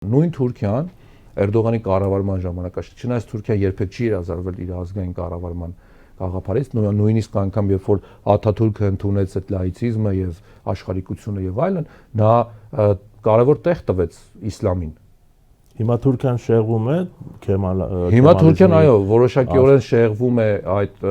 Նույն Թուրքիան Էրդողանի կառավարման ժամանակ, չնայած Թուրքիան երբեք չի հրաժարվել իր ազգային կառավարման գաղափարից, նույնիսկ անգամ երբ որ Աթաթուրքը ընդունեց այդ լաիցիզմը եւ աշխարհիկությունը եւ այլն, նա կարևոր տեղ տվեց իսլամին։ Հիմա Թուրքիան շեղվում է Հիմա Թուրքիան այո, որոշակիորեն շեղվում է այդ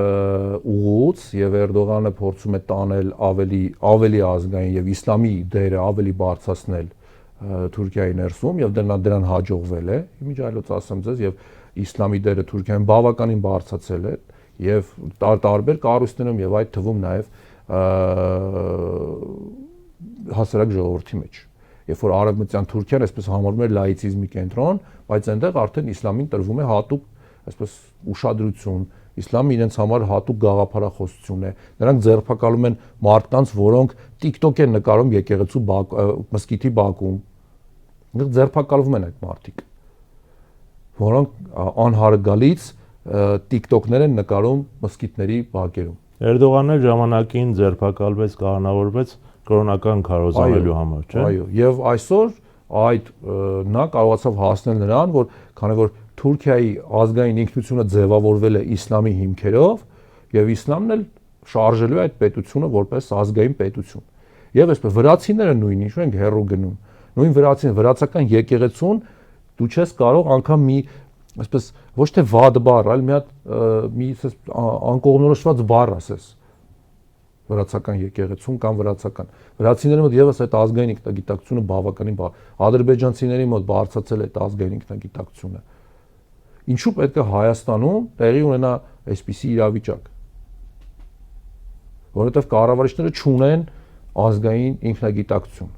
ուղուց եւ Էրդողանը փորձում է տանել ավելի ազգային եւ իսլամի դերը ավելի բարձրացնել Թուրքիայի ներսում եւ դրան հաջողվել է։ Իմիջիայլոց ասեմ ձեզ եւ իսլամի դերը Թուրքիայում բավականին բարձրացել է եւ տարբեր կառույցներում եւ այդ թվում նաեւ հասարակ ժողովրդի մեջ։ Երբ որ արևմտյան Թուրքիան այսպես համարվում էր լաիցիզմի կենտրոն, բայց այնտեղ արդեն իսլամին տրվում է հատուկ այսպես ուշադրություն, իսլամը իրենց համար հատուկ գաղափարախոսություն է։ Նրանք ձերբակալում են մարդկանց, որոնք TikTok են նկարում եկեղեցու մզկիթի բակում։ Նրանք ձերբակալվում են այդ մարդիկ, որոնք անհարգալից TikTok-ներ են նկարում մզկիթների բակերում։ Էրդողանն էլ ժամանակին ձերբակալվեց, կանոնավորվեց կրոնական քարոզանելու համար, չէ՞։ Այո, եւ այսօր նա կարողացավ հասնել նրան, որ քանի որ Թուրքիայի ազգային ինքնությունը ձևավորվել է իսլամի հիմքերով, եւ իսլամն էլ շարժելու է այդ պետությունը որպես ազգային պետություն։ Եվ այսպես վրացիները նույնին ինչ են հերո գնում։ Նույն վրացական եկեղեցուն դու չես կարող անգամ մի այսպես ոչ թե վատ բառ, այլ մի անկողնորոշված բառ ասես վրացական եկեղեցուն կամ վրացիների մոտ եւս այդ ազգային ինքնագիտակցությունը բավականին ադրբեջանցիների մոտ բարձրացել է այդ ազգային ինքնագիտակցությունը։ Ինչու պետք է Հայաստանում տեղի ունենա այսպիսի իրավիճակ, որովհետեւ կառավարիչները չունեն ազգային ինքնագիտակցություն։